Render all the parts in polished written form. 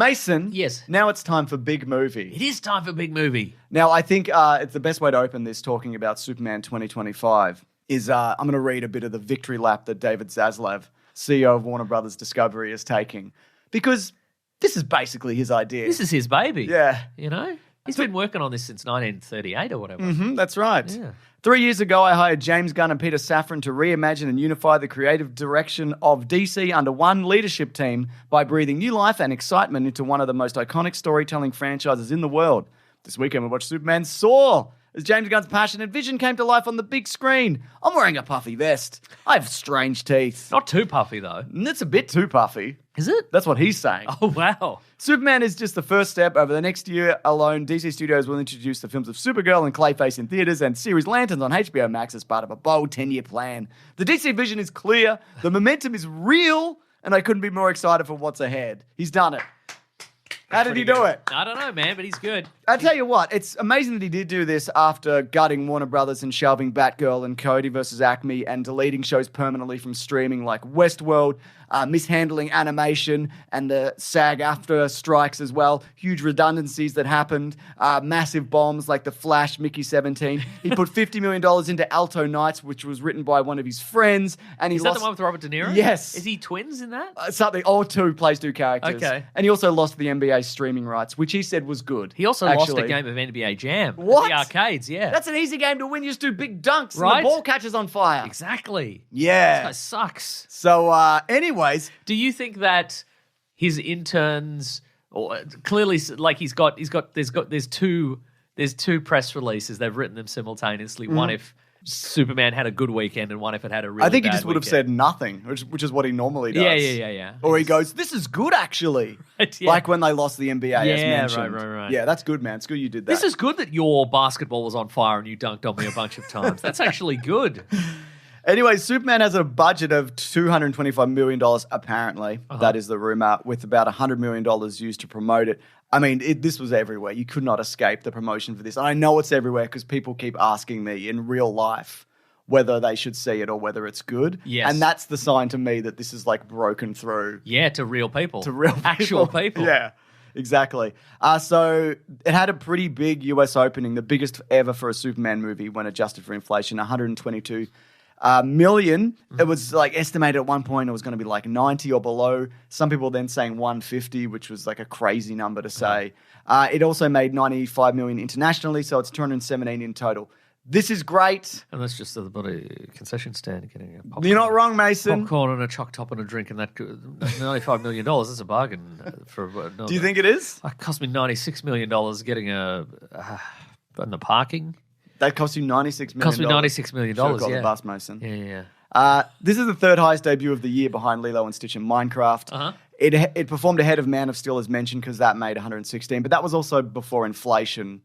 Mason. Yes. Now it's time for Big Movie. It is time for Big Movie. Now, I think it's the best way to open this talking about Superman 2025 is I'm going to read a bit of the victory lap that David Zaslav, CEO of Warner Brothers Discovery, is taking. Because this is basically his idea. This is his baby. Yeah. You know? He's been working on this since 1938 or whatever. That's right. Yeah. 3 years ago, I hired James Gunn and Peter Safran to reimagine and unify the creative direction of DC under one leadership team by breathing new life and excitement into one of the most iconic storytelling franchises in the world. This weekend, we watched Superman Soar as James Gunn's passion and vision came to life on the big screen. I'm wearing a puffy vest. I have strange teeth. Not too puffy, though. It's a bit too puffy. Is it? That's what he's saying. Oh, wow. Superman is just the first step. Over the next year alone, DC Studios will introduce the films of Supergirl and Clayface in theaters and series Lanterns on HBO Max as part of a bold 10-year plan. The DC vision is clear, the momentum is real, and I couldn't be more excited for what's ahead. He's done it. How did he do it? I don't know, man, but he's good. I tell you what, it's amazing that he did do this after gutting Warner Brothers and shelving Batgirl and Cody vs. Acme and deleting shows permanently from streaming like Westworld, mishandling animation and the SAG-AFTRA strikes as well. Huge redundancies that happened, massive bombs like The Flash, Mickey 17. He put $50 million into Alto Nights, which was written by one of his friends. And he Is that the one with Robert De Niro? Yes. Is he twins in that? Something, or plays two characters. Okay. And he also lost the NBA streaming rights, which he said was good. He also lost a game of NBA Jam. What? At the arcades, yeah. That's an easy game to win. You just do big dunks Right? and the ball catches on fire. Exactly. Yeah. This guy sucks. So, anyways, Do you think that his interns, or clearly, like there's two press releases. They've written them simultaneously. One if Superman had a good weekend, and one if it had a really I think he bad just would have weekend. said nothing, which is what he normally does. Yeah. Or he goes, "This is good, actually." Right, yeah. Like when they lost the NBA, as mentioned. right. Yeah, that's good, man. It's good you did that. This is good that your basketball was on fire and you dunked on me a bunch of times. That's actually good. Anyway, Superman has a budget of $225 million, apparently. That is the rumor, with about $100 million used to promote it. I mean, this was everywhere. You could not escape the promotion for this. And I know it's everywhere because people keep asking me in real life whether they should see it or whether it's good. Yes. And that's the sign to me that this is like broken through. Yeah, to real people. To real people. Actual people. Yeah, exactly. So it had a pretty big US opening, the biggest ever for a Superman movie when adjusted for inflation, 122 million. It was like estimated at one point it was going to be like 90 or below. Some people then saying 150, which was like a crazy number to say. It also made 95 million internationally, so it's 217 in total. This is great. And that's just about a concession stand getting a popcorn. You're not wrong, Mason. Popcorn and a choc top and a drink, and that $95 million. That's a bargain for. Do you think it is? It cost me $96 million getting in the parking. That cost you $96 million. Cost me $96 million. Should've got yeah. the bus, Mason. Yeah. This is the third highest debut of the year behind Lilo and Stitch and Minecraft. Uh-huh. It performed ahead of Man of Steel, as mentioned, because that made 116. But that was also before inflation.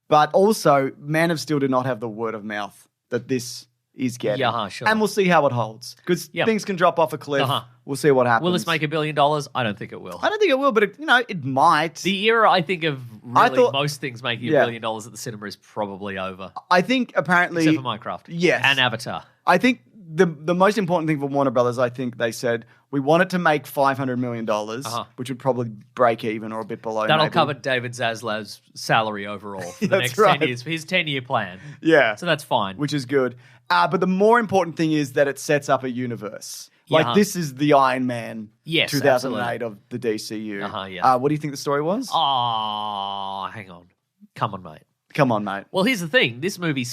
But also, Man of Steel did not have the word of mouth that this is getting. Yeah, sure. And we'll see how it holds. Because things can drop off a cliff. We'll see what happens. Will this make $1 billion? I don't think it will. I don't think it will, but it might. The era, I think, of really most things making $1 billion at the cinema is probably over. I think apparently... Except for Minecraft. Yes. And Avatar. I think the most important thing for Warner Brothers, I think they said, we want it to make $500 million, which would probably break even or a bit below. That'll maybe. cover David Zaslav's salary overall for the That's next right. 10 years, for his 10-year plan. Yeah. So that's fine. Which is good. But the more important thing is that it sets up a universe. Like, this is the Iron Man 2008 of the DCU. What do you think the story was? Oh, hang on. Come on, mate. Come on, mate. Well, here's the thing. This movie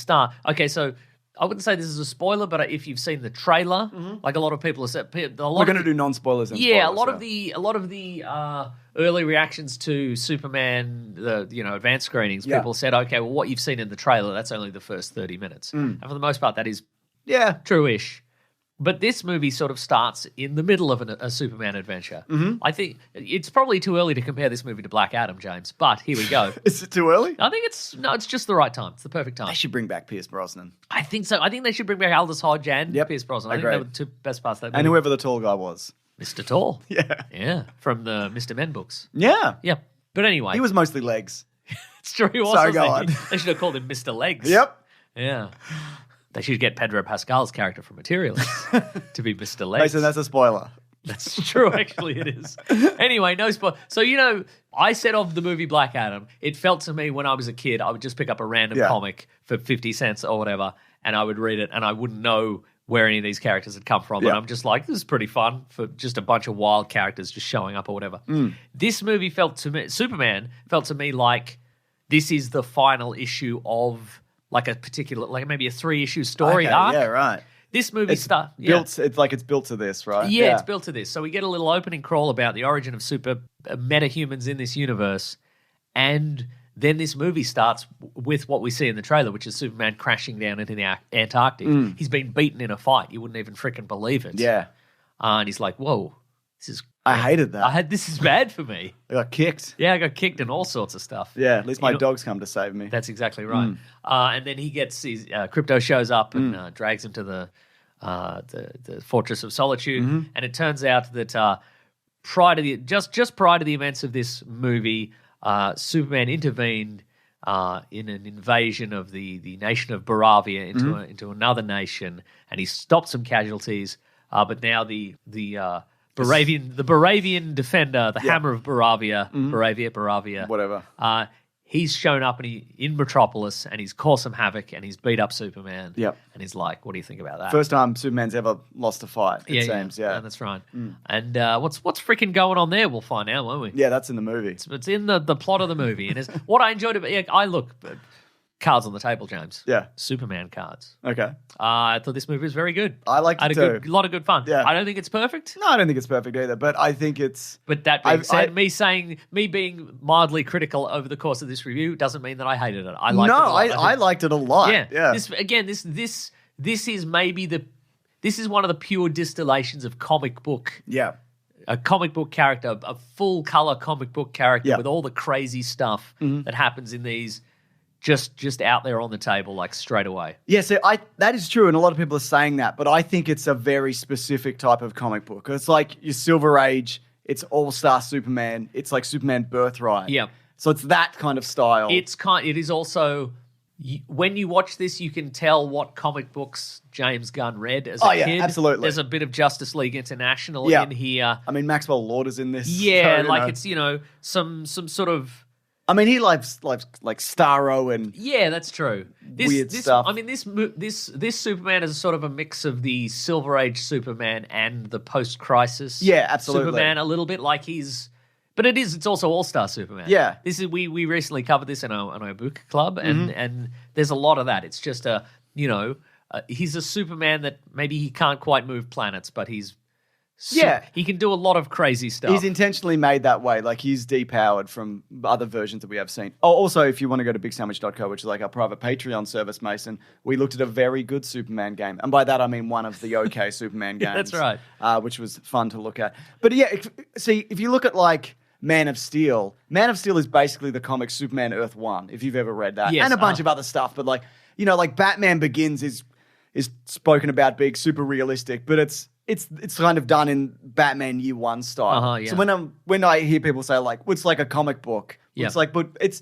Okay, so I wouldn't say this is a spoiler, but if you've seen the trailer, like a lot of people have said... We're going to do non-spoilers and spoilers. Yeah, a lot of the early reactions to Superman, the advanced screenings, people said, okay, well, what you've seen in the trailer, that's only the first 30 minutes. And for the most part, that is true-ish. But this movie sort of starts in the middle of a Superman adventure. I think it's probably too early to compare this movie to Black Adam, James, but here we go. Is it too early? I think it's just the right time. It's the perfect time. They should bring back Pierce Brosnan. I think so. I think they should bring back Aldous Hodge and Pierce Brosnan. I think they were the two best parts of that movie. And whoever the tall guy was. Mr. Tall. Yeah. Yeah, from the Mr. Men books. Yeah. Yeah. But anyway. He was mostly legs. It's true, he was. Sorry, go on. They should have called him Mr. Legs. Yep. Yeah. They should get Pedro Pascal's character from Materialist to be Mr. Legs. Mason, that's a spoiler. That's true, actually, it is. Anyway, no spoil. So, I said of the movie Black Adam, it felt to me when I was a kid, I would just pick up a random comic for 50 cents or whatever, and I would read it, and I wouldn't know where any of these characters had come from. Yeah. And I'm just like, this is pretty fun for just a bunch of wild characters just showing up or whatever. This movie Superman felt to me like this is the final issue of like a particular, like maybe a 3-issue story arc. Yeah, right. This movie It's built to this, right? Yeah, it's built to this. So we get a little opening crawl about the origin of super metahumans in this universe, and then this movie starts with what we see in the trailer, which is Superman crashing down into the Antarctic. He's been beaten in a fight. You wouldn't even freaking believe it. Yeah. And he's like, whoa, this is... I hated that. This is bad for me. I got kicked. Yeah, I got kicked and all sorts of stuff. Yeah, at least my dogs come to save me. That's exactly right. And then he gets his... Crypto shows up and drags him to the Fortress of Solitude, and it turns out that prior to the events of this movie, Superman intervened in an invasion of the nation of Baravia into another nation, and he stopped some casualties. But now the Baravian defender, the Hammer of Baravia, Baravia, Whatever. He's shown up in Metropolis, and he's caused some havoc, and he's beat up Superman. Yep. And he's like, what do you think about that? First time Superman's ever lost a fight, it seems. Yeah. That's right. And what's freaking going on there? We'll find out, won't we? Yeah, that's in the movie. It's in the plot of the movie. And what I enjoyed about it, cards on the table, James. Yeah. Superman cards. Okay. I thought this movie was very good. I liked it too. A lot of good fun. Yeah. I don't think it's perfect. No, I don't think it's perfect either, but I think it's... But that being said, me being mildly critical over the course of this review doesn't mean that I hated it. I liked it a lot. I liked it a lot. Yeah. This is maybe this is one of the pure distillations of comic book. Yeah. A comic book character, a full color comic book character with all the crazy stuff that happens in these. Just out there on the table, like straight away. Yeah, so that is true, and a lot of people are saying that, but I think it's a very specific type of comic book. It's like your Silver Age, it's All-Star Superman, it's like Superman Birthright. Yeah. So it's that kind of style. It is also, when you watch this, you can tell what comic books James Gunn read as a kid. Absolutely. There's a bit of Justice League International in here. I mean, Maxwell Lord is in this. Yeah, so, it's, some sort of... I mean, he likes like Starro and that's true. Weird stuff. I mean, this Superman is sort of a mix of the Silver Age Superman and the post-crisis. Yeah, absolutely. Superman, a little bit like but it's also All-Star Superman. Yeah, this is we recently covered this in our book club, and there's a lot of that. It's just he's a Superman that maybe he can't quite move planets, but he's. He can do a lot of crazy stuff. He's intentionally made that way. Like, he's depowered from other versions that we have seen. Oh, also, if you want to go to bigsandwich.co, which is like our private Patreon service, Mason, we looked at a very good Superman game. And by that, I mean one of the okay Superman games. That's right. Which was fun to look at. But yeah, if you look at like Man of Steel is basically the comic Superman Earth 1, if you've ever read that. Yes, and a bunch of other stuff. But like, like Batman Begins is spoken about being super realistic, but it's kind of done in Batman Year One style. Yeah. So when I hear people say like, it's like a comic book, it's like, but it's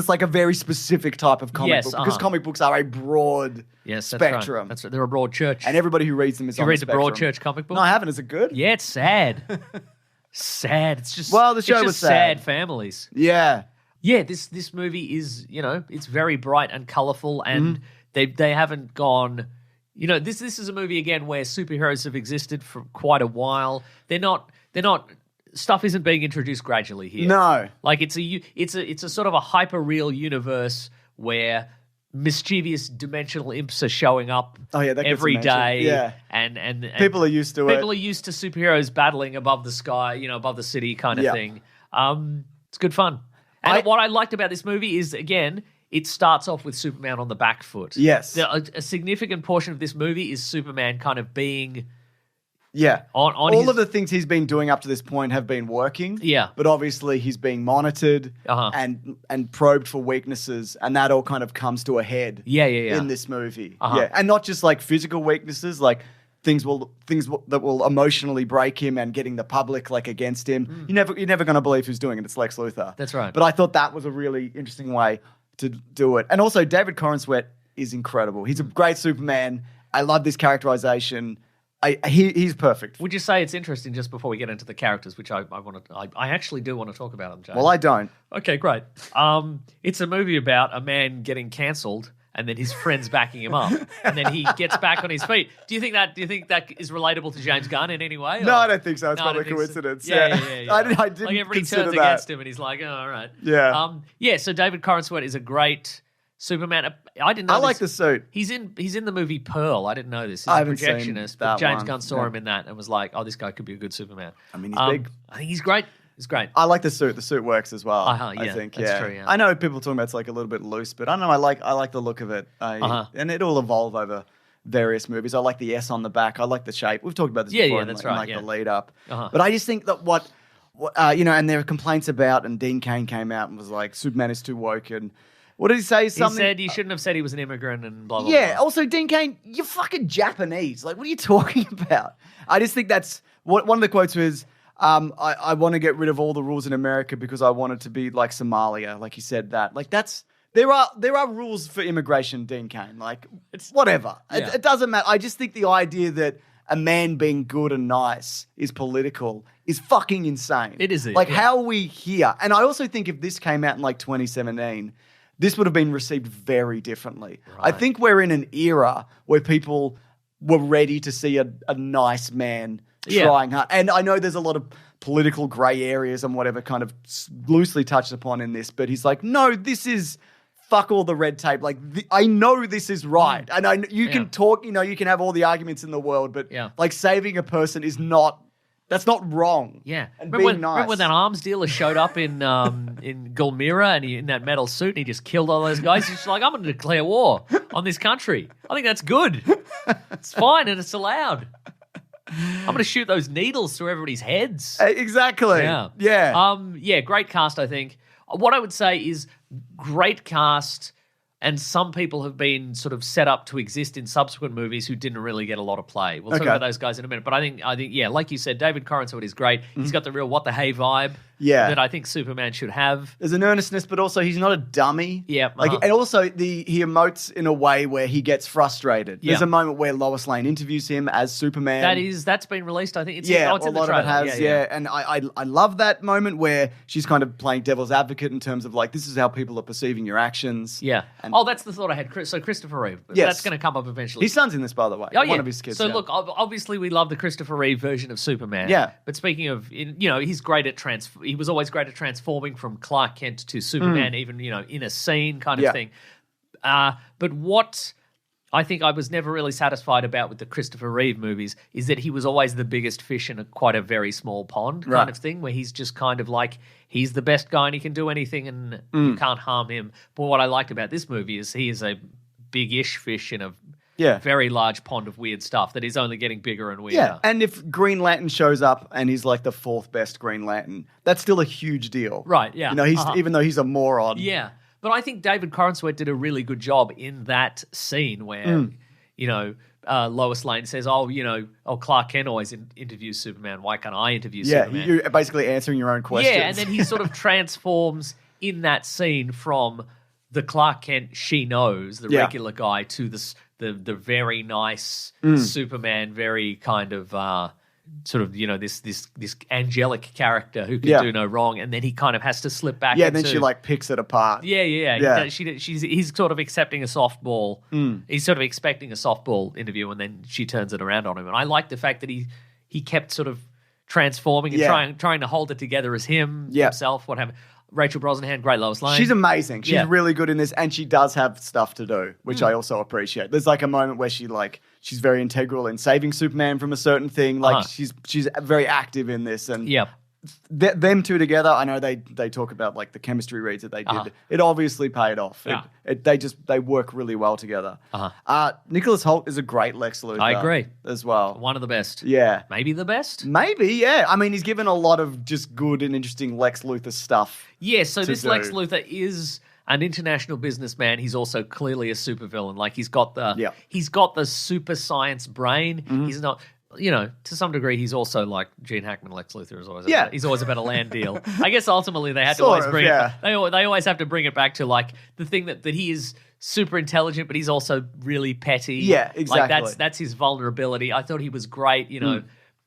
like a very specific type of comic book because comic books are a broad spectrum. That's right. They're a broad church. And everybody who reads them is on the spectrum. You read the broad church comic book? No, I haven't. Is it good? Yeah, it's sad. Sad. It's just the show was sad families. Yeah. Yeah, this movie is, it's very bright and colorful, and they haven't gone. This is a movie again where superheroes have existed for quite a while. They're not. Stuff isn't being introduced gradually here. No, like it's a sort of a hyper real universe where mischievous dimensional imps are showing up every day. Yeah, and people are used to it. People are used to superheroes battling above the sky, above the city, kind of thing. It's good fun. And what I liked about this movie is, again, it starts off with Superman on the back foot. Yes. A significant portion of this movie is Superman kind of being... Yeah. On all of the things he's been doing up to this point have been working. Yeah. But obviously he's being monitored and probed for weaknesses, and that all kind of comes to a head in this movie. Yeah. And not just like physical weaknesses, like things that will emotionally break him and getting the public like against him. You're never going to believe who's doing it. It's Lex Luthor. That's right. But I thought that was a really interesting way to do it. And also David Corenswet is incredible. He's a great Superman. I love this characterization. He's perfect. Would you say it's interesting, just before we get into the characters, which I actually do want to talk about them, James? Well, I don't. Okay, great. It's a movie about a man getting cancelled and then his friends backing him up, and then he gets back on his feet. Do you think that is relatable to James Gunn in any way? No, I don't think so. It's probably a coincidence. So. Yeah. I didn't like everybody consider turns that. against him, and he's like, "Oh, all right." Yeah. So David Corenswet is a great Superman. I didn't know. I like the suit. He's in the movie Pearl. I didn't know this. He's I a haven't seen projectionist, but that James one. Gunn saw him in that and was like, "Oh, this guy could be a good Superman." I mean, he's big. I think he's great. He's great. I like the suit. The suit works as well. Yeah, I think. that's true, yeah. I know people talking about it's like a little bit loose, but I don't know. I like the look of it. And it'll evolve over various movies. I like the S on the back. I like the shape. We've talked about this before. That's in right. the lead up. But I just think that what and there are complaints about, and Dean Cain came out and was like, Superman is too woke, and what did he say? Something. He said you shouldn't have said he was an immigrant and blah blah. Yeah. Blah. Also, Dean Cain, you're fucking Japanese. Like, what are you talking about? I just think that's what one of the quotes was. I want to get rid of all the rules in America because I want it to be like Somalia. Like he said that. Like there are rules for immigration, Dean Cain. Like it's whatever. Yeah. It doesn't matter. I just think the idea that a man being good and nice is political is fucking insane. It is. Like how are we here? And I also think if this came out in like 2017, this would have been received very differently. Right. I think we're in an era where people were ready to see a nice man trying hard. And I know there's a lot of political grey areas and whatever kind of loosely touched upon in this, but he's like, no, this is fuck all the red tape. Like, I know this is right. And you can talk, you can have all the arguments in the world, but like saving a person is not, that's not wrong. Yeah. And Remember when that arms dealer showed up in Gulmira and he in that metal suit and he just killed all those guys? He's just like, I'm going to declare war on this country. I think that's good. It's fine and it's allowed. I'm going to shoot those needles through everybody's heads. Exactly. Yeah. Great cast, I think. What I would say is great cast, and some people have been sort of set up to exist in subsequent movies who didn't really get a lot of play. We'll talk about those guys in a minute. But I think, like you said, David Corenswet is great. He's got the real what the hey vibe that I think Superman should have. There's an earnestness, but also he's not a dummy. Yeah. And also he emotes in a way where he gets frustrated. There's a moment where Lois Lane interviews him as Superman. That's been released, I think. It's a in lot the of trailer. it has, And I love that moment where she's kind of playing devil's advocate in terms of like, this is how people are perceiving your actions. Yeah. That's the thought I had. So Christopher Reeve. Yes. That's going to come up eventually. His son's in this, by the way. One of his kids. So look, obviously we love the Christopher Reeve version of Superman. Yeah. But speaking of, he's great at he was always great at transforming from Clark Kent to Superman, even, in a scene kind of thing. But what I think I was never really satisfied about with the Christopher Reeve movies is that he was always the biggest fish in quite a very small pond kind of thing, where he's just kind of like, he's the best guy and he can do anything and you can't harm him. But what I liked about this movie is he is a big-ish fish in a very large pond of weird stuff that is only getting bigger and weirder. Yeah, and if Green Lantern shows up and he's like the fourth best Green Lantern, that's still a huge deal. Right, yeah. He's even though he's a moron. Yeah, but I think David Corenswet did a really good job in that scene where, Lois Lane says, Clark Kent always interviews Superman. Why can't I interview Superman? You're basically answering your own questions. Yeah, and then he sort of transforms in that scene from the Clark Kent she knows, the regular guy, to the very nice Superman, very kind of sort of this angelic character who can do no wrong, and then he kind of has to slip back. Yeah, and then she like picks it apart. Yeah. He's sort of accepting a softball. He's sort of expecting a softball interview, and then she turns it around on him. And I like the fact that he kept sort of transforming and trying to hold it together as himself. What happened? Rachel Brosnahan, great Lois Lane. She's amazing. She's really good in this, and she does have stuff to do, which I also appreciate. There's like a moment where she's very integral in saving Superman from a certain thing. Like she's very active in this, and them two together. I know they talk about like the chemistry reads that they did. It obviously paid off. Yeah. They work really well together. Nicholas Hoult is a great Lex Luthor. I agree as well. One of the best. Yeah, maybe the best. Maybe, yeah. I mean, he's given a lot of just good and interesting Lex Luthor stuff. Yeah. So this Lex Luthor is an international businessman. He's also clearly a supervillain. Like he's got the super science brain. He's not. you know, to some degree, he's also like Gene Hackman, Lex Luthor is always. Yeah. He's always about a land deal. I guess ultimately they had to Sort always of, bring yeah. it. They always have to bring it back to like the thing that he is super intelligent, but he's also really petty. Yeah, exactly. Like that's his vulnerability. I thought he was great. You know,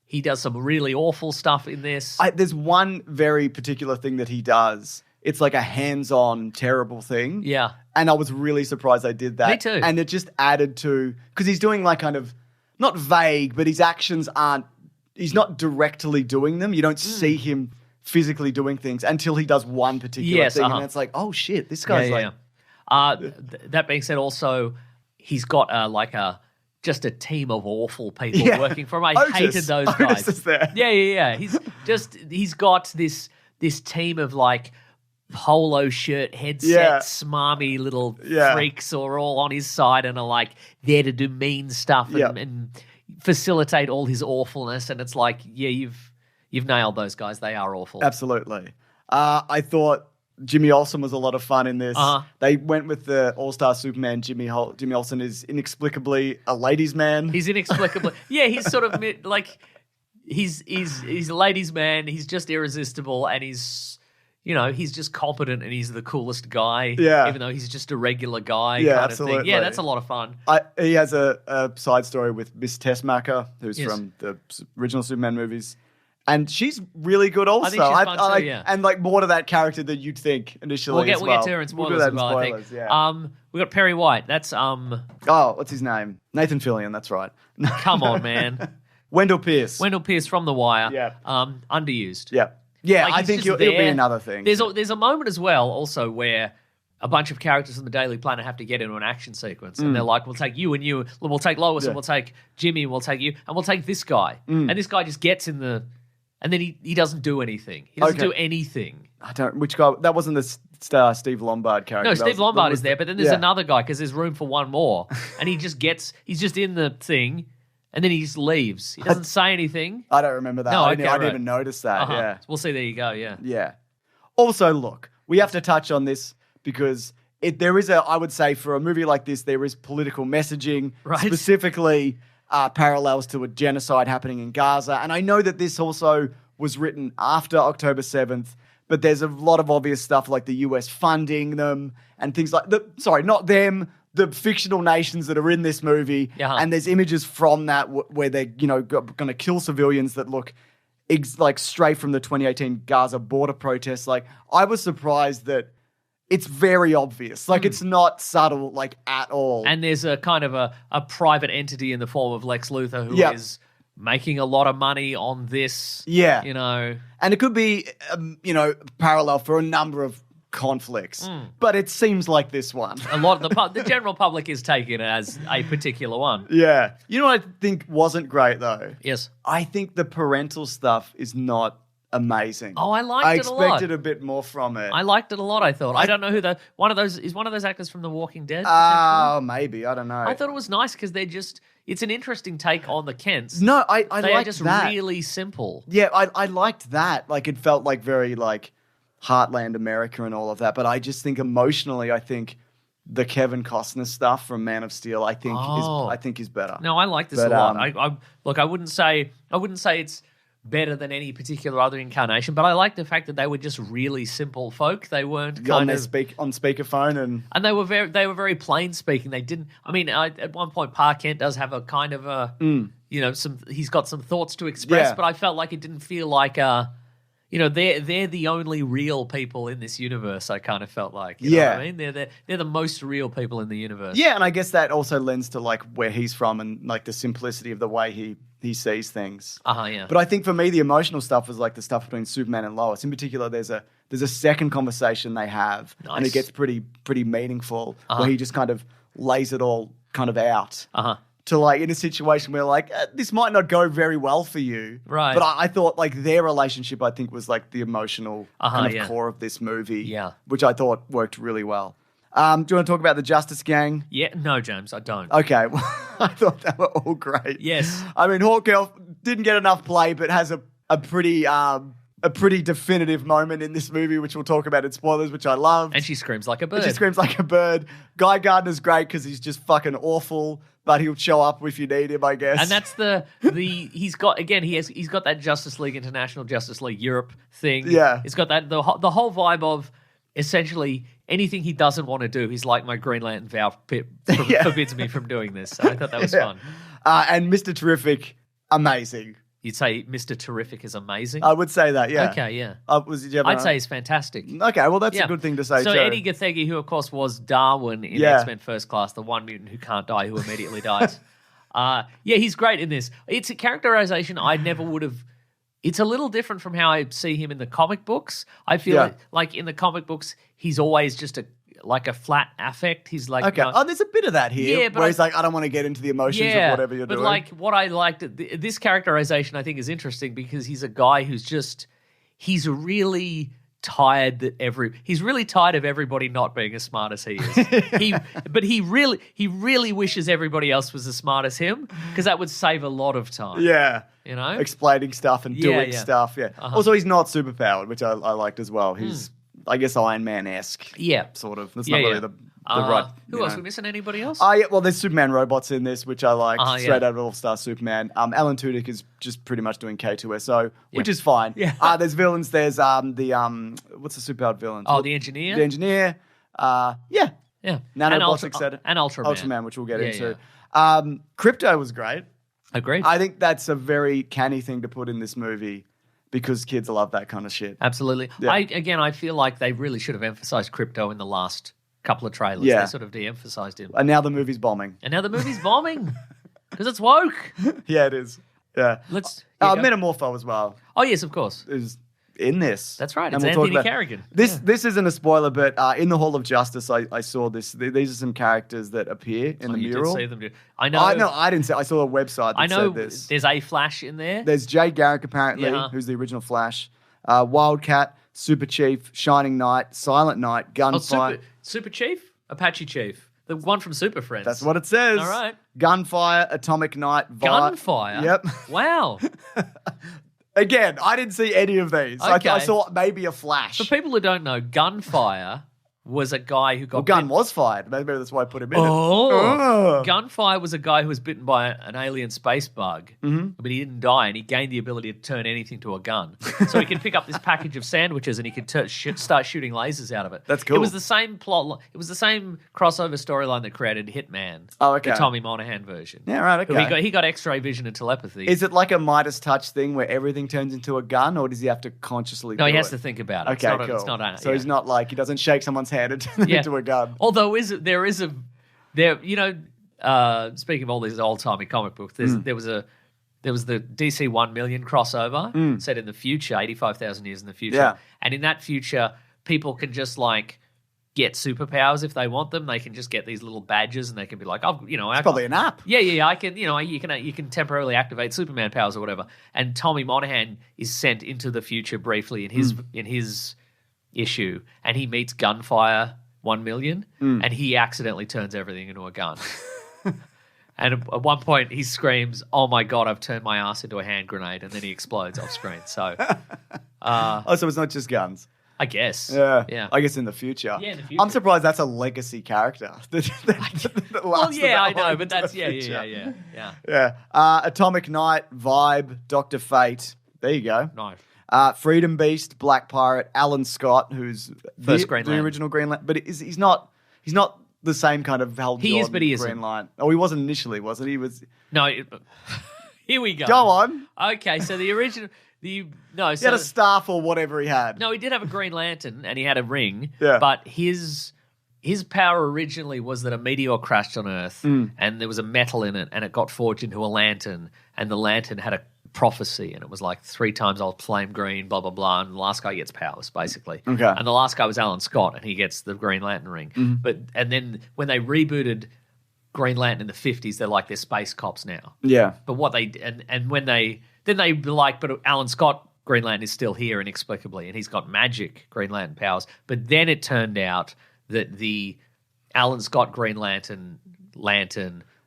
he does some really awful stuff in this. There's one very particular thing that he does. It's like a hands-on terrible thing. Yeah. And I was really surprised they did that. Me too. And it just added to, because he's doing like kind of, not vague, but his actions aren't, he's not directly doing them. You don't see him physically doing things until he does one particular thing. And it's like, oh shit, this guy's That being said, also, he's got just a team of awful people working for him. I hated those guys. Otis is there. Yeah. He's got this team of like polo shirt, headset, smarmy little freaks who are all on his side and are like there to do mean stuff and facilitate all his awfulness. And it's like, you've nailed those guys. They are awful. Absolutely. I thought Jimmy Olsen was a lot of fun in this. They went with the all-star Superman. Jimmy Olsen is inexplicably a ladies' man. He's inexplicably, he's sort of like he's a ladies' man. He's just irresistible, and he's just competent, and he's the coolest guy. Yeah, even though he's just a regular guy. Yeah, kind absolutely. Of thing. Yeah, that's a lot of fun. He has a side story with Miss Tessmacher, who's from the original Superman movies. And she's really good also. I think she's fun too, yeah. And like more to that character than you'd think initially. We'll get to her in spoilers as well, I think. Yeah. We got Perry White. That's what's his name? Nathan Fillion, that's right. Come on, man. Wendell Pierce. Wendell Pierce from The Wire. Yeah. Underused. Yeah. Yeah, Like, I think it'll be another thing. There's a moment as well also where a bunch of characters from the Daily Planet have to get into an action sequence. And they're like, we'll take you and you. We'll take Lois and we'll take Jimmy and we'll take you. And we'll take this guy. And this guy just gets in the... And then he doesn't do anything. He doesn't do anything. I don't... Which guy... That wasn't the Steve Lombard character. No, Steve Lombard is there, but then there's another guy because there's room for one more. And he just gets... He's just in the thing, and then he just leaves. He doesn't say anything. I don't remember that. No, I didn't even notice that, yeah. We'll see, there you go, yeah. Yeah. Also, look, we have to touch on this because there is I would say for a movie like this, there is political messaging, specifically... parallels to a genocide happening in Gaza. And I know that this also was written after October 7th, but there's a lot of obvious stuff like the US funding them and things like... not them, the fictional nations that are in this movie. And there's images from that where they're, going to kill civilians that look like straight from the 2018 Gaza border protests. Like, I was surprised that it's very obvious. Like, it's not subtle, like, at all. And there's a kind of a private entity in the form of Lex Luthor who is making a lot of money on this. Yeah. And it could be, parallel for a number of conflicts. But it seems like this one. A lot of the general public is taking it as a particular one. Yeah. You know what I think wasn't great, though? Yes. I think the parental stuff is not... amazing. Oh, I liked it a lot. I expected a bit more from it. I liked it a lot, I thought. I don't know who one of those actors from The Walking Dead? Oh, maybe. I don't know. I thought it was nice because it's an interesting take on the Kents. No, I liked that. They are just really simple. Yeah, I liked that. Like, it felt like very, like, Heartland America and all of that. But I just think emotionally, I think the Kevin Costner stuff from Man of Steel, I think is better. No, I like this a lot. I wouldn't say it's better than any particular other incarnation, but I like the fact that they were just really simple folk. They weren't kind of on speakerphone, and they were very plain speaking. They didn't. I mean, at one point, Pa Kent does have a kind of a he's got some thoughts to express, but I felt like it didn't feel like they're the only real people in this universe. I kind of felt like, you know what I mean, they're the most real people in the universe. Yeah, and I guess that also lends to like where he's from and like the simplicity of the way he sees things. Yeah. But I think for me, the emotional stuff was like the stuff between Superman and Lois. In particular, there's a second conversation they have, and it gets pretty meaningful, where he just kind of lays it all kind of out. To like in a situation where like this might not go very well for you, right? But I thought like their relationship, I think, was like the emotional kind of core of this movie, which I thought worked really well. Do you want to talk about the Justice Gang? Yeah, no, James, I don't. Okay, well, I thought they were all great. Yes, I mean, Hawkgirl didn't get enough play, but has a pretty a pretty definitive moment in this movie, which we'll talk about in spoilers, which I love. And she screams like a bird. Guy Gardner's great because he's just fucking awful, but he'll show up if you need him, I guess. And that's he's got that Justice League International, Justice League Europe thing. Yeah. He's got that the whole vibe of essentially anything he doesn't want to do. He's like, my Green Lantern vow forbids me from doing this. So I thought that was fun. And Mr. Terrific, amazing. You'd say Mr. Terrific is amazing? I would say that, yeah. Okay, yeah. I'd say he's fantastic. Okay, well, that's a good thing to say, So too. Eddie Gathegi, who, of course, was Darwin in X-Men First Class, the one mutant who can't die, who immediately dies. He's great in this. It's a characterization I never would have... It's a little different from how I see him in the comic books. I feel like in the comic books, he's always just a flat affect. He's like... Okay. There's a bit of that here, but where he's like, I don't want to get into the emotions of whatever you're doing. But like what I liked, this characterization I think is interesting because he's a guy who's just, he's really tired of everybody not being as smart as he is. But he really wishes everybody else was as smart as him because that would save a lot of time. Yeah. You know? Explaining stuff and doing stuff, yeah. Uh-huh. Also, he's not superpowered, which I liked as well. He's... I guess Iron Man-esque. Yeah. Sort of. That's not really the right... Who else? Are we missing anybody else? Well, there's Superman robots in this, which I like. Straight out of All-Star Superman. Alan Tudyk is just pretty much doing K2SO, which is fine. Yeah. There's villains. There's what's the superpowered villain? Oh, the Engineer? The Engineer. Yeah. Nanobots, etc. And Ultraman. Ultraman, which we'll get into. Yeah. Crypto was great. Agreed. I think that's a very canny thing to put in this movie. Because kids love that kind of shit. Absolutely. Yeah. I feel like they really should have emphasized Crypto in the last couple of trailers. Yeah. They sort of de-emphasized him. And now the movie's bombing. Because it's woke. Yeah, it is. Yeah. Metamorpho as well. Oh, yes, of course. Is in this. That's right. It's Anthony Carrigan. This isn't a spoiler, but in the Hall of Justice, I saw this. These are some characters that appear in the mural. You did see them, I know. I didn't see. I saw a website that said this. There's a Flash in there. There's Jay Garrick, apparently, who's the original Flash. Wildcat, Super Chief, Shining Knight, Silent Knight, Gunfire. Super Chief? Apache Chief. The one from Super Friends. That's what it says. All right. Gunfire, Atomic Knight, Gunfire? Yep. Wow. Again, I didn't see any of these. Okay. I saw maybe a Flash. For people who don't know, Gunfire was a guy who got... Well, Gunn was fired. Maybe that's why I put him in it. Gunfire was a guy who was bitten by an alien space bug, but he didn't die, and he gained the ability to turn anything to a gun. So he could pick up this package of sandwiches, and he could start shooting lasers out of it. That's cool. It was the same plot. It was the same crossover storyline that created Hitman. Oh, okay. The Tommy Monahan version. Yeah, right, okay. He got X-ray vision and telepathy. Is it like a Midas touch thing where everything turns into a gun, or does he have to consciously do it? No, he has to think about it. Okay, cool. So he's not like, he doesn't shake someone's hand and turn them into a gun. Although speaking of all these old timey comic books, there was the DC 1 million crossover set in the future, 85,000 years in the future. Yeah. And in that future, people can just like get superpowers if they want them. They can just get these little badges and they can be like, it's probably an app. Yeah, I can, you can temporarily activate Superman powers or whatever. And Tommy Monahan is sent into the future briefly in his issue, and he meets Gunfire 1 million, and he accidentally turns everything into a gun. And at one point, he screams, "Oh my God, I've turned my ass into a hand grenade," and then he explodes off screen. So, so it's not just guns. I guess. Yeah. I guess in the future. Yeah, in the future. I'm surprised that's a legacy character. I know, but that's yeah. Atomic Knight, Vibe, Dr. Fate. There you go. Nice. Freedom Beast, Black Pirate, Alan Scott, who's the original Green Lantern, but he's not the same kind of Hal Jordan. He is, but he isn't. Green Lantern. Oh, he wasn't initially, was it? He was. No. Here we go. Go on. Okay, so the original. He had a staff or whatever he had. No, he did have a Green Lantern and he had a ring. Yeah. But his power originally was that a meteor crashed on Earth and there was a metal in it and it got forged into a lantern, and the lantern had a prophecy and it was like 3 times old flame green, blah, blah, blah, and the last guy gets powers, basically. Okay. And the last guy was Alan Scott and he gets the Green Lantern ring. And then when they rebooted Green Lantern in the 50s, they're space cops now. Yeah. But what they and when they then they like, but Alan Scott Green Lantern is still here inexplicably, and he's got magic Green Lantern powers. But then it turned out that the Alan Scott Green Lantern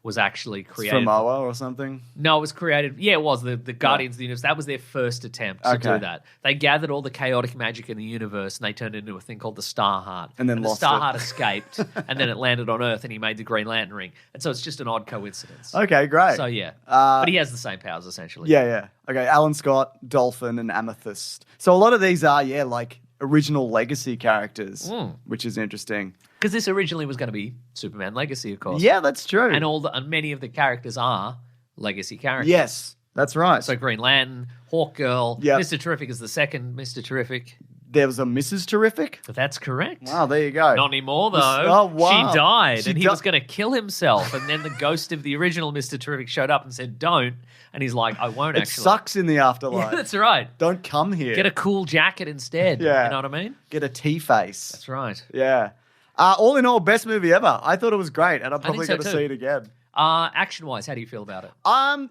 was actually It's created. from Moa or something? No, it was created. Yeah, it was the Guardians of the Universe. That was their first attempt to do that. They gathered all the chaotic magic in the universe and they turned it into a thing called the Star Heart. And then the lost Star it. Heart escaped, and then it landed on Earth, and he made the Green Lantern ring. And so it's just an odd coincidence. Okay, great. So yeah, but he has the same powers essentially. Yeah. Okay, Alan Scott, Dolphin, and Amethyst. So a lot of these are, like original legacy characters, which is interesting. Because this originally was going to be Superman Legacy, of course. Yeah, that's true. And many of the characters are legacy characters. Yes, that's right. So Green Lantern, Hawkgirl, Yep. Mr. Terrific is the second Mr. Terrific. There was a Mrs. Terrific. But that's correct. Wow, there you go. Not anymore, though. Oh, wow. She died, and he di- was going to kill himself. And then the ghost of the original Mr. Terrific showed up and said, don't. And he's like, I won't It actually. sucks in the afterlife. Yeah, that's right. Don't come here. Get a cool jacket instead. Yeah. You know what I mean? Get a T-face. That's right. Yeah. All in all, best movie ever. I thought it was great, and I'm probably so going to too. see it again. Action-wise, how do you feel about it?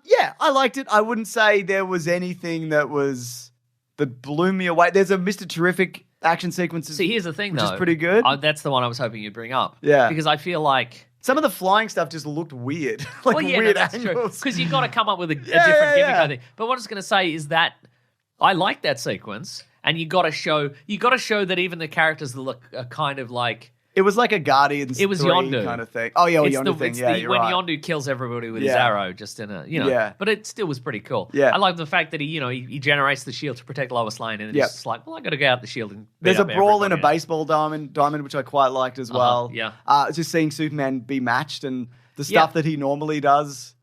Yeah, I liked it. I wouldn't say there was anything that blew me away. There's a Mr. Terrific action sequences. See, here's the thing, which though. is pretty good. That's the one I was hoping you'd bring up. Yeah. Because I feel like... Some of the flying stuff just looked weird, like weird that's true. angles. Because you've got to come up with a different yeah, gimmick, yeah. I think. But what I was going to say is that I like that sequence, and you got to show that even the characters that look are kind of like... It was like a Guardians It was 3 Yondu. kind of thing. Oh, yeah, It's Yondu thing. it's Yeah, the, you're when right. Yondu kills everybody with his Yeah. arrow, just in a, Yeah. But it still was pretty cool. Yeah. I like the fact that he generates the shield to protect Lois Lane, and Yep. it's just like, well, I got to go out the shield and There's beat a up brawl in a everybody. baseball diamond, which I quite liked as well. yeah. Just seeing Superman be matched and the stuff that he normally does.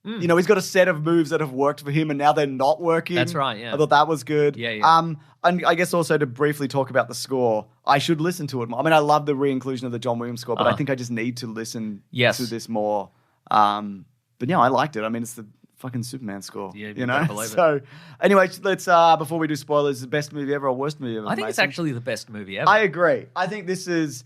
He's got a set of moves that have worked for him, and now they're not working. That's right, yeah. I thought that was good. Yeah. And I guess also to briefly talk about the score, I should listen to it more. I mean, I love the re-inclusion of the John Williams score, but I think I just need to listen to this more. But yeah, I liked it. I mean, it's the fucking Superman score. Yeah, you know? believe it. So, anyway, let's, before we do spoilers, the best movie ever or worst movie ever? I think it's Mason? actually the best movie ever. I agree. I think this is...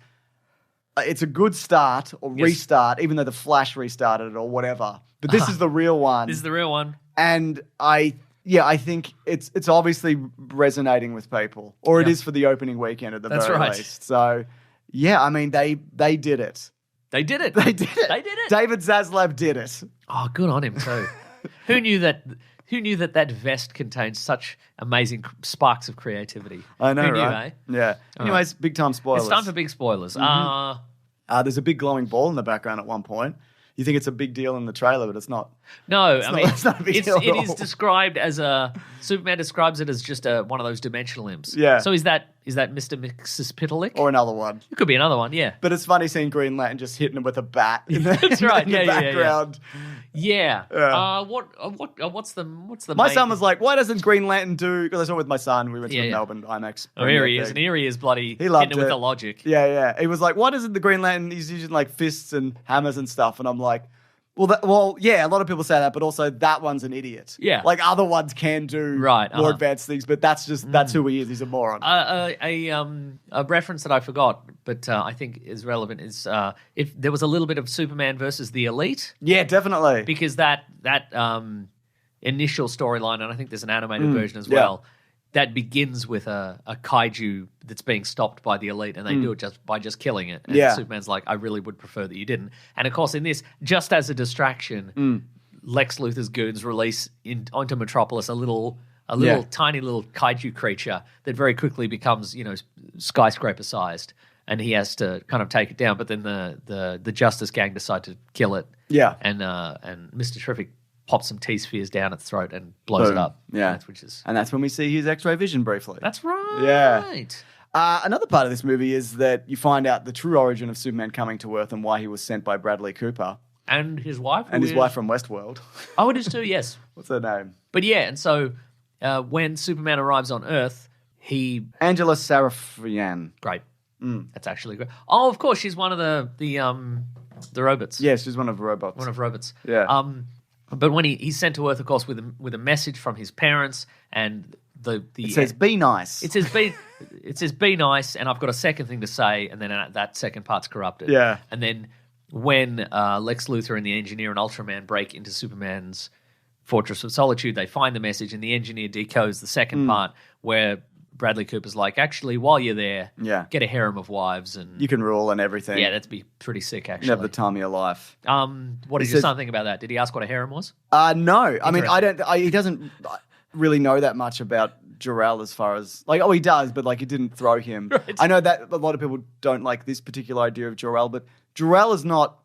it's a good start or restart, even though The Flash restarted it or whatever. But this is the real one. This is the real one. And I think it's obviously resonating with people, or it is for the opening weekend at the That's very right. least. So, yeah, I mean, they did it. They did it. They did it. They did it. David Zaslav did it. Oh, good on him too. Who knew that vest contains such amazing sparks of creativity? I know, Who knew, right? eh? Yeah. Anyways, big time spoilers. It's time for big spoilers. There's a big glowing ball in the background at one point. You think it's a big deal in the trailer, but it's not. No, I mean, it's not a big deal at it is all. described as Superman describes it as just one of those dimensional imps. Yeah. So is that Mr. Mxyzptlk? Or another one. It could be another one, yeah. But it's funny seeing Green Lantern just hitting him with a bat in the, That's right. in the background. Yeah. Yeah. What's the My main son was like, why doesn't Green Lantern do... Because I saw it with my son. We went to the Yeah. Melbourne IMAX. Oh, here premiere he is, thing. and here he is bloody He loved hitting it with it. the logic. Yeah. He was like, why doesn't the Green Lantern... He's using like fists and hammers and stuff. And I'm like... Well, yeah, a lot of people say that, but also that one's an idiot. Yeah. Like other ones can do more advanced things, but that's who he is. He's a moron. A reference that I forgot, but I think is relevant is if there was a little bit of Superman versus the Elite, Yeah, definitely. because that initial storyline, and I think there's an animated version as well, that begins with a kaiju that's being stopped by the Elite, and they do it just by killing it. And Superman's like, I really would prefer that you didn't. And of course, in this, just as a distraction, Lex Luthor's goons release onto Metropolis a little tiny little kaiju creature that very quickly becomes, skyscraper sized, and he has to kind of take it down. But then the Justice Gang decide to kill it. Yeah. And Mr. Terrific pops some T-spheres down its throat and blows it up. Yeah. And that's when we see his X-ray vision briefly. That's right. Yeah. Another part of this movie is that you find out the true origin of Superman coming to Earth and why he was sent by Bradley Cooper. And his wife. And his wife from Westworld. Oh, it is too, yes. What's her name? But yeah, and so when Superman arrives on Earth, Angela Sarafian. Great. That's actually great. Oh, of course, she's one of the robots. Yeah, she's one of the robots. One of robots. Yeah. But when he's sent to Earth, of course, with a message from his parents, and it says "Be nice." It says "Be nice," and I've got a second thing to say, and then that second part's corrupted. Yeah. And then when Lex Luthor and the Engineer and Ultraman break into Superman's Fortress of Solitude, they find the message, and the Engineer decodes the second part where Bradley Cooper's like, actually, while you're there, Yeah. get a harem of wives and You can rule and everything. yeah, that'd be pretty sick. You Actually, have the time of your life. what did your son think about that? Did he ask what a harem was? No. I mean, he doesn't really know that much about Jor-El as far as like, he does, but like it didn't throw him. Right. I know that a lot of people don't like this particular idea of Jor-El, but Jor-El is not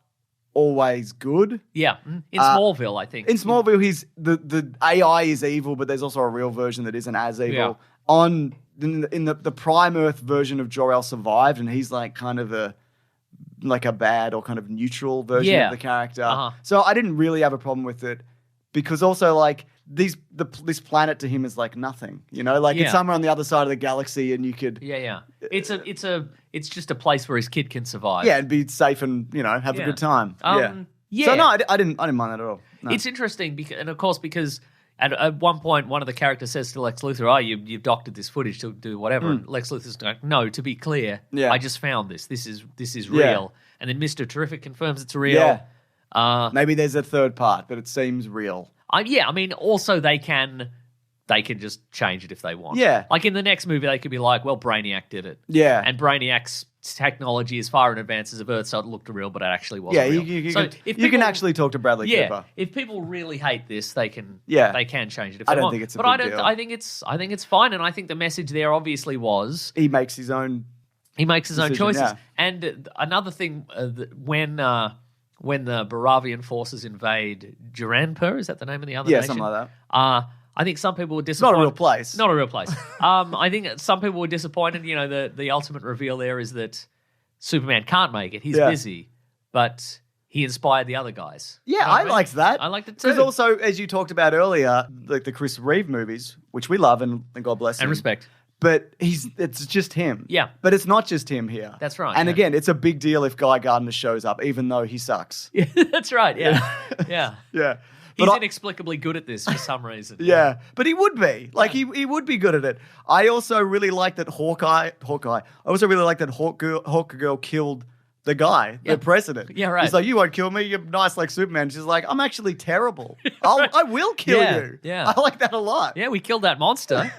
always good. Yeah, in Smallville, I think. In Smallville, he's the AI is evil, but there's also a real version that isn't as evil. Yeah. In the Prime Earth version of Jor-El survived, and he's like kind of a bad or kind of neutral version of the character. Uh-huh. So I didn't really have a problem with it because also like this planet to him is like nothing, it's somewhere on the other side of the galaxy, and you could It's just a place where his kid can survive. yeah, and be safe and have a good time. Yeah. So no, I didn't mind that at all. No. It's interesting because at one point one of the characters says to Lex Luthor, "Oh, you've doctored this footage to do whatever." And Lex Luthor's like, "No, to be clear, I just found this. This is real." And then Mr. Terrific confirms it's real. Yeah. Maybe there's a third part, but it seems real. I mean, also they can just change it if they want. Yeah. Like in the next movie, they could be like, well, Brainiac did it. Yeah. And Brainiac's technology is far in advance of Earth, so it looked real, but it actually wasn't real. You can actually talk to Bradley Cooper. If people really hate this, they can change it if I they don't want. think it's a but big deal. I think it's fine, and I think the message there obviously was he makes his own choices. Yeah. And another thing, when the Baravian forces invade Duranpur, is that the name of the other nation? Yeah, something like that. I think some people were disappointed. Not a real place. Not a real place. I think some people were disappointed. The ultimate reveal there is that Superman can't make it. He's busy, but he inspired the other guys. Yeah, I liked that. I liked it too. Because also, as you talked about earlier, like the Chris Reeve movies, which we love and God bless him. And respect. But it's just him. Yeah. But it's not just him here. That's right. And again, it's a big deal if Guy Gardner shows up, even though he sucks. Yeah, that's right. Yeah. Yeah. Yeah. He's inexplicably good at this for some reason. Yeah, but he would be. Like, he would be good at it. I also really like that Hawkeye. I also really like that Hawkgirl killed the guy, the president. Yeah, right. He's like, you won't kill me. You're nice like Superman. She's like, I'm actually terrible. I will kill you. Yeah. I like that a lot. Yeah, we killed that monster.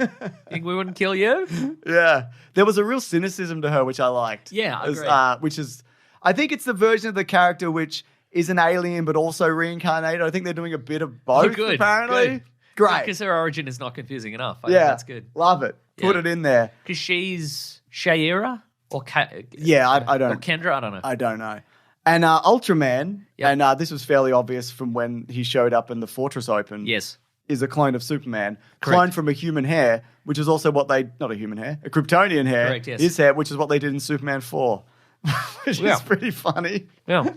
Think we wouldn't kill you? Yeah. There was a real cynicism to her, which I liked. Yeah, I agree. Which is, I think it's the version of the character which is an alien but also reincarnated. I think they're doing a bit of both, apparently. Good. Great. Because her origin is not confusing enough. I think that's good. Love it. Put it in there. Because she's Shaira or I don't. Or Kendra, I don't know. I don't know. And Ultraman, and this was fairly obvious from when he showed up and the fortress opened. Yes. Is a clone of Superman, Correct. cloned from a human hair, which is also what they, not a human hair, a Kryptonian hair. Correct, yes. His hair, which is what they did in Superman 4. Which is pretty funny. Yeah.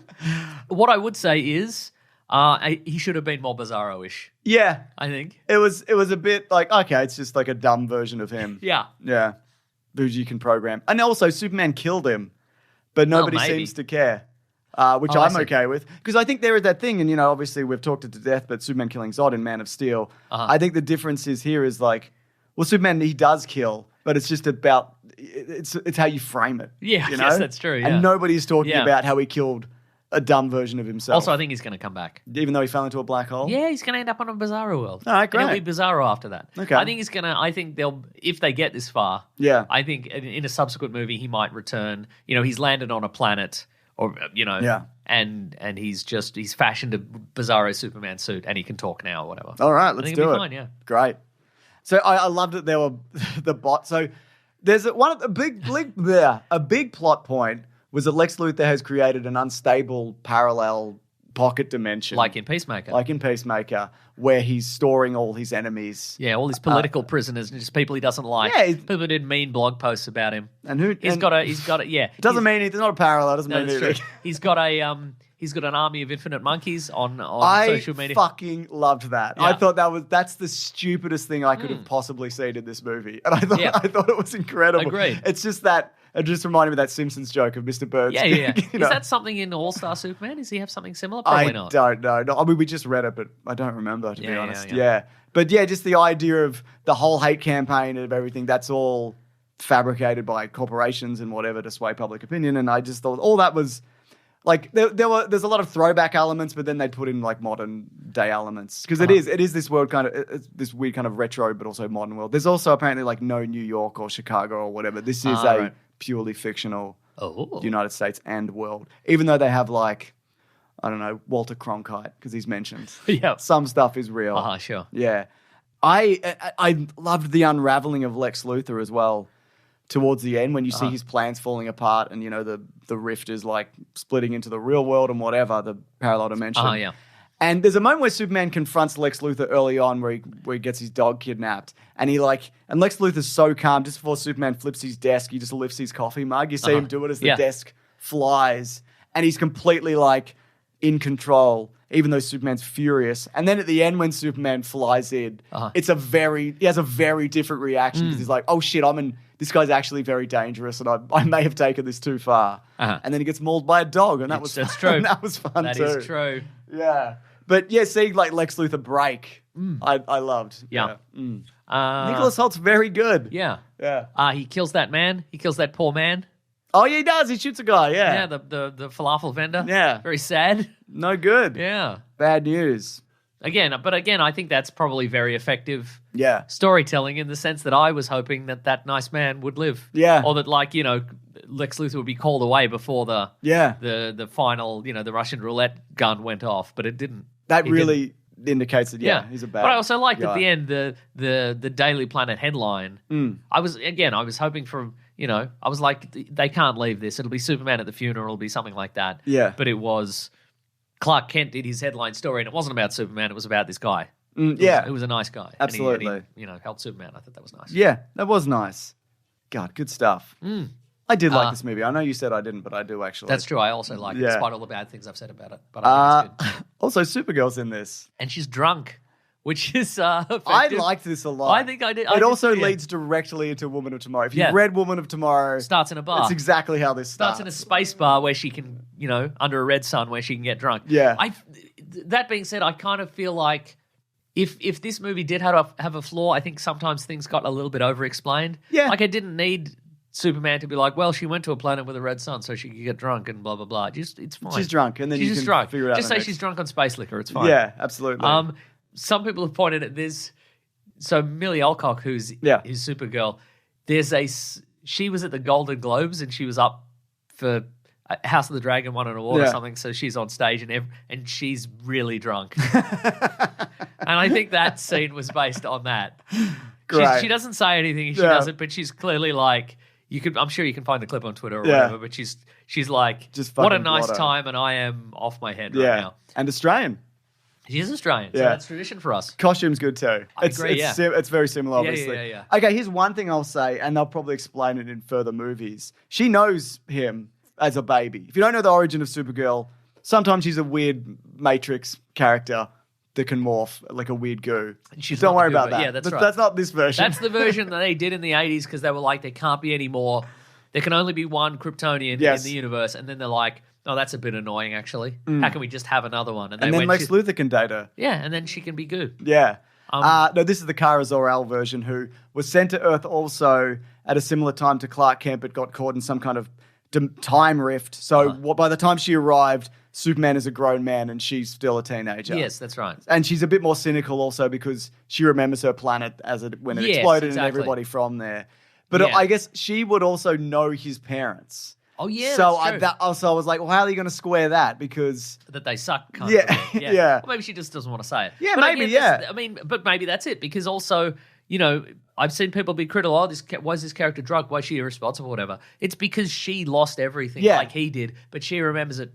What I would say is he should have been more Bizarro-ish, Yeah. I think. It was a bit like, okay, it's just like a dumb version of him. Yeah. Yeah. Who you can program. And also, Superman killed him, but nobody seems to care, which I'm okay with. Because I think there is that thing, and, obviously we've talked it to death, but Superman killing Zod in Man of Steel. I think the difference is here is like, well, Superman, he does kill, but it's just about, it's how you frame it. Yeah, yes, that's true. Yeah. And nobody's talking about how he killed a dumb version of himself. Also, I think he's going to come back. Even though he fell into a black hole? Yeah, he's going to end up on a Bizarro world. All right, great. And it'll be Bizarro after that. Okay. I think they'll, if they get this far, I think in a subsequent movie he might return. He's landed on a planet or, and he's fashioned a Bizarro Superman suit and he can talk now or whatever. All right, let's do it. Fine, yeah. Great. So I loved that there were the bot. So there's a big plot point was that Lex Luthor has created an unstable parallel pocket dimension. Like in Peacemaker. Where he's storing all his enemies. Yeah, all his political prisoners and just people he doesn't like. Yeah, people who did mean blog posts about him. And who he's got a yeah. It doesn't mean anything. It's not a parallel. It doesn't mean anything. True. He's got an army of infinite monkeys on social media. I fucking loved that. Yeah. I thought that's the stupidest thing I could have possibly seen in this movie. And I thought it was incredible. Agreed. It's just that it just reminded me of that Simpsons joke of Mr. Burns. Yeah. Is that something in All-Star Superman? Does he have something similar? Probably not. I don't know. No, I mean, we just read it, but I don't remember, to be honest. Yeah. But just the idea of the whole hate campaign and of everything, that's all fabricated by corporations and whatever to sway public opinion. And I just thought all that was Like there's a lot of throwback elements, but then they put in like modern day elements because it is this world kind of it's this weird kind of retro, but also modern world. There's also apparently like no New York or Chicago or whatever. This is a purely fictional United States and world, even though they have like I don't know Walter Cronkite because he's mentioned. Yeah, some stuff is real. Sure. Yeah, I loved the unraveling of Lex Luthor as well. Towards the end, when you see his plans falling apart, and you know the rift is like splitting into the real world and whatever the parallel dimension. Yeah. And there's a moment where Superman confronts Lex Luthor early on, where he gets his dog kidnapped, and Lex Luthor's so calm. Just before Superman flips his desk, he just lifts his coffee mug. You see him do it as the desk flies, and he's completely like in control, even though Superman's furious. And then at the end, when Superman flies in, he has a very different reaction because he's like, "Oh shit, this guy's actually very dangerous, and I may have taken this too far." And then he gets mauled by a dog, and that's true. And that was fun too. That is true. Yeah, but yeah, seeing like Lex Luthor break, I loved. Yeah. Nicholas Holt's very good. Yeah. Yeah. He kills that man. He kills that poor man. Oh, yeah, he does. He shoots a guy. Yeah. Yeah. The falafel vendor. Yeah. Very sad. No good. Yeah. Bad news. Again, I think that's probably very effective storytelling in the sense that I was hoping that nice man would live. Yeah. Or that, like, you know, Lex Luthor would be called away before the final, you know, the Russian roulette gun went off, but it didn't. That really indicates that, he's a bad guy. But I also liked at the end the Daily Planet headline. I was hoping for, you know, I was like, they can't leave this. It'll be Superman at the funeral, it'll be something like that. Yeah. But it was... Clark Kent did his headline story, and it wasn't about Superman. It was about this guy. It was a nice guy. Absolutely. And he, you know, helped Superman. I thought that was nice. Yeah, that was nice. God, good stuff. I did like this movie. I know you said I didn't, but I do actually. That's true. I also like it, despite all the bad things I've said about it. But I think it's good. Also, Supergirl's in this. And she's drunk, which is effective. I liked this a lot. I think I did. It also leads directly into Woman of Tomorrow. If you've read Woman of Tomorrow... Starts in a bar. That's exactly how this starts. Starts in a space bar where she can, you know, under a red sun where she can get drunk. Yeah. That being said, I kind of feel like if this movie did have a flaw, I think sometimes things got a little bit over-explained. Yeah. Like I didn't need Superman to be like, well, she went to a planet with a red sun so she could get drunk and blah, blah, blah. It's fine. She's drunk, and then she's you can drunk. figure it out. Just say she's drunk on space liquor. It's fine. Yeah, absolutely. Some people have pointed at this. So Millie Alcock, who's Supergirl, she was at the Golden Globes and she was up for House of the Dragon won an award or something. So she's on stage and she's really drunk. And I think that scene was based on that. She doesn't say anything. She doesn't, but she's clearly like. I'm sure you can find the clip on Twitter or whatever, but she's like, just what a nice time, and I am off my head right now. And Australian. She is Australian, so that's tradition for us. Costume's good too. I agree, it's very similar, obviously. Yeah. Okay, here's one thing I'll say, and they'll probably explain it in further movies. She knows him as a baby. If you don't know the origin of Supergirl, sometimes she's a weird Matrix character that can morph like a weird goo. Don't worry about that. Yeah, that's right. That's not this version. That's the version that they did in the 80s because they were like, there can't be any more. There can only be one Kryptonian in the universe. And then they're like, oh, that's a bit annoying, actually. How can we just have another one? And then Lex Luthor can date her. Yeah, and then she can be goo. Yeah. No, this is the Kara Zor-El version, who was sent to Earth also at a similar time to Clark Kent, but got caught in some kind of time rift. So by the time she arrived, Superman is a grown man and she's still a teenager. Yes, that's right. And she's a bit more cynical also because she remembers her planet when it exploded and everybody from there. But I guess she would also know his parents. Oh, yeah, so that's true. I was like, well, how are you going to square that? Because... That they suck, kind of. Yeah. Well, maybe she just doesn't want to say it. Yeah, but maybe, again, but maybe that's it. Because also, you know, I've seen people be critical, why is this character drunk? Why is she irresponsible, whatever? It's because she lost everything like he did, but she remembers it.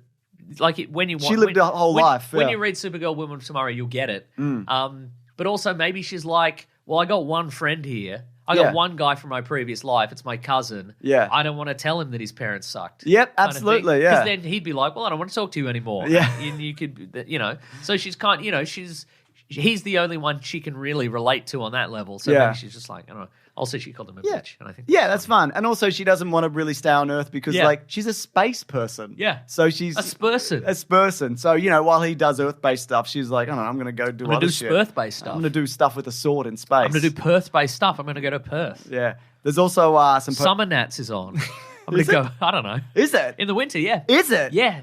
Like when you want, she lived a whole life. When you read Supergirl, Woman of Tomorrow, you'll get it. But also maybe she's like, well, I got one friend here. I got one guy from my previous life. It's my cousin. Yeah. I don't want to tell him that his parents sucked. Yep, absolutely. Yeah. Because then he'd be like, well, I don't want to talk to you anymore. Yeah. And you could, you know. So she's kind, you know, he's the only one she can really relate to on that level. So maybe she's just like, I don't know. Also, she called him a bitch. And I think that's fun. And also, she doesn't want to really stay on Earth because, like, she's a space person. Yeah. So she's... A Spurson. A Spurson. So, you know, while he does Earth-based stuff, she's like, I don't know, I'm going to go do other shit. Spurth-based stuff. I'm going to do stuff with a sword in space. I'm going to do Perth-based stuff. I'm going to go to Perth. Yeah. There's also some... Summer Nats is on. I'm going to go, I don't know. Is it? In the winter, yeah. Is it? Yeah.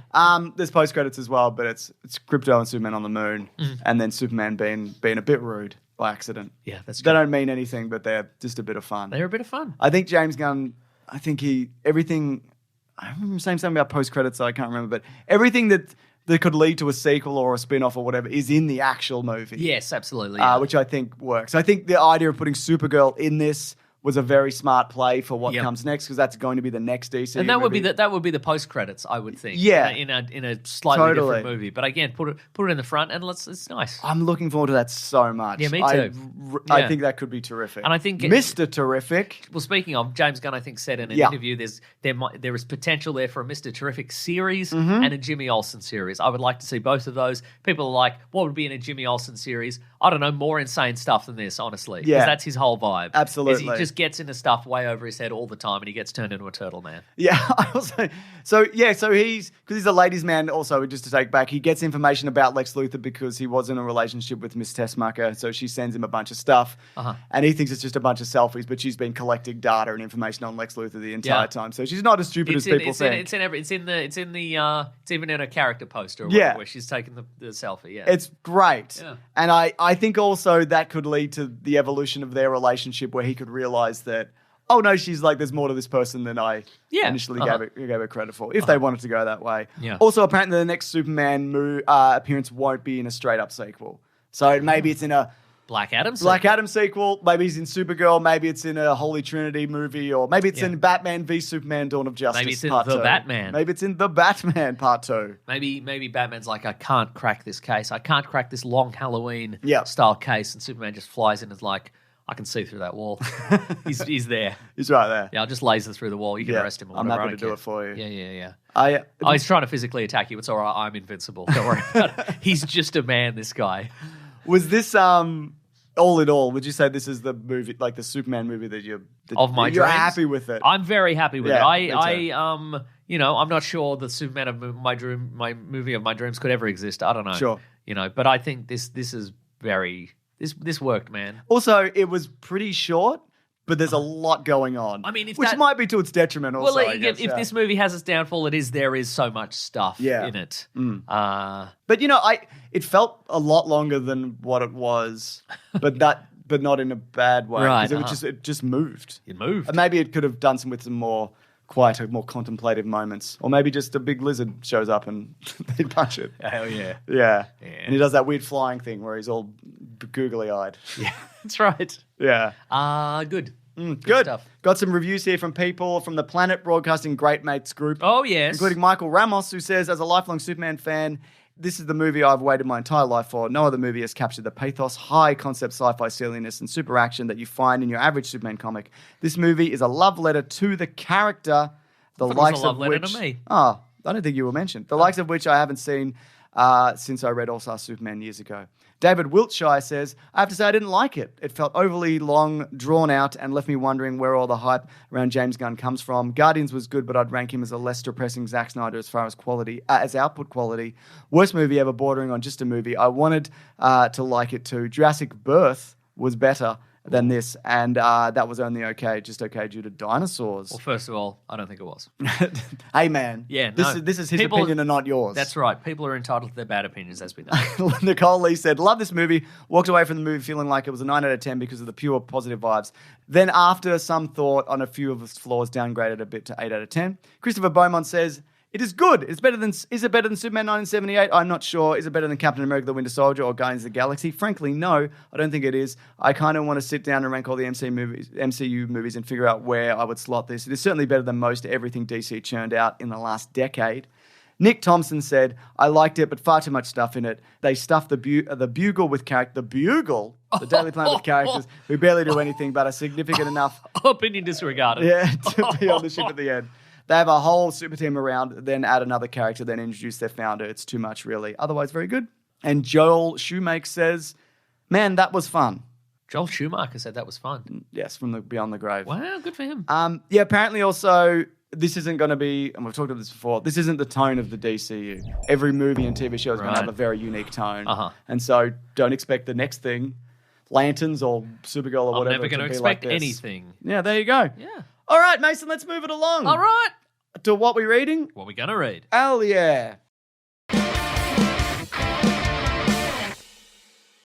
There's post-credits as well, but it's Krypto and Superman on the moon, and then Superman being a bit rude by accident. Yeah, that's They true. don't mean anything, but they're just a bit of fun. They're a bit of fun. I think James Gunn, everything, I remember saying something about post-credits, so I can't remember, but everything that could lead to a sequel or a spin-off or whatever is in the actual movie. Yes, absolutely. Yeah. Which I think works. I think the idea of putting Supergirl in this was a very smart play for what comes next, because that's going to be the next DC and that movie. would be the post credits, I would think. Yeah. in a slightly different movie. But again, put it in the front and it's nice. I'm looking forward to that so much. Yeah, me too. I think that could be terrific. And I think Mr. Terrific. Well, speaking of, James Gunn, I think said in an interview, there is potential there for a Mr. Terrific series and a Jimmy Olsen series. I would like to see both of those. People are like, what would be in a Jimmy Olsen series? I don't know, more insane stuff than this, honestly. Because that's his whole vibe. Absolutely. He just gets into stuff way over his head all the time, and he gets turned into a turtle man. Yeah, so because he's a ladies' man. Also, just to take back, he gets information about Lex Luthor because he was in a relationship with Miss Tessmacher. So she sends him a bunch of stuff, and he thinks it's just a bunch of selfies, but she's been collecting data and information on Lex Luthor the entire time. So she's not as stupid as people think. It's even in a character poster, where she's taking the selfie. Yeah, it's great, and I think also that could lead to the evolution of their relationship, where he could realize that, oh no, she's like, there's more to this person than I initially gave her credit for, if they wanted to go that way. Yeah. Also, apparently the next Superman appearance won't be in a straight up sequel. So maybe it's in a Black Adam sequel, maybe he's in Supergirl, maybe it's in a Holy Trinity movie, or maybe it's in Batman v Superman Dawn of Justice. Maybe it's in Part The 2. Batman. Maybe it's in The Batman Part 2. Maybe Batman's like, I can't crack this case. I can't crack this long Halloween style case. And Superman just flies in and is like, I can see through that wall. He's there. He's right there. Yeah, I'll just laser through the wall. You can arrest him or whatever. I'm happy to do it for you. Yeah. He's trying to physically attack you. It's all right. I'm invincible. Don't worry about it. He's just a man, this guy. Was this... all in all, would you say this is the movie, like the Superman movie that you're happy with it? I'm very happy with it. I'm not sure the Superman of my movie of my dreams could ever exist. I don't know. Sure. But I think this is very this worked, man. Also, it was pretty short, but there's a lot going on. I mean, which might be to its detriment. Also, well, if this movie has its downfall, there is so much stuff in it. But it felt a lot longer than what it was, but not in a bad way. Right. It just moved. It moved. And maybe it could have done with some more quieter, more contemplative moments, or maybe just a big lizard shows up and they punch it. Hell yeah. Yeah. And he does that weird flying thing where he's all googly-eyed. Yeah, that's right. Yeah. Good. Good stuff. Got some reviews here from people from the Planet Broadcasting Great Mates group. Oh, yes. Including Michael Ramos, who says, as a lifelong Superman fan, this is the movie I've waited my entire life for. No other movie has captured the pathos, high-concept sci-fi silliness, and super action that you find in your average Superman comic. This movie is a love letter to the character, the likes of which... it was a love letter to me. Oh, I don't think you were mentioned. The likes of which I haven't seen since I read All-Star Superman years ago. David Wiltshire says, I have to say I didn't like it. It felt overly long, drawn out, and left me wondering where all the hype around James Gunn comes from. Guardians was good, but I'd rank him as a less depressing Zack Snyder as far as quality, as output quality. Worst movie ever, bordering on just a movie. I wanted to like it too. Jurassic Birth was better than this, and that was only okay due to dinosaurs. Well, first of all, I don't think it was. Hey, man. Yeah, this is his opinion and not yours. That's right. People are entitled to their bad opinions, as we know. Nicole Lee said, love this movie. Walked away from the movie feeling like it was a 9 out of 10 because of the pure positive vibes. Then after some thought on a few of its flaws, downgraded a bit to 8 out of 10. Christopher Beaumont says, it is good. Is it better than Superman 1978? I'm not sure. Is it better than Captain America the Winter Soldier or Guardians of the Galaxy? Frankly, no. I don't think it is. I kind of want to sit down and rank all the MCU movies and figure out where I would slot this. It is certainly better than most everything DC churned out in the last decade. Nick Thompson said, I liked it, but far too much stuff in it. They stuffed the Bugle with character. The Bugle? The Daily Planet with characters who barely do anything but are significant enough. Opinion disregarded. Yeah, to be on the ship at the end. They have a whole super team around, then add another character, then introduce their founder. It's too much, really. Otherwise, very good. And Joel Shoemake says, man, that was fun. Joel Schumacher said that was fun. Yes, from the Beyond the Grave. Wow, good for him. Apparently also, this isn't going to be, and we've talked about this before, this isn't the tone of the DCU. Every movie and TV show is going to have a very unique tone. And so don't expect the next thing, Lanterns or Supergirl or whatever. I'm never going to expect anything. Yeah, there you go. Yeah. All right, Mason, let's move it along. All right. To what we reading? What are we going to read? Hell yeah.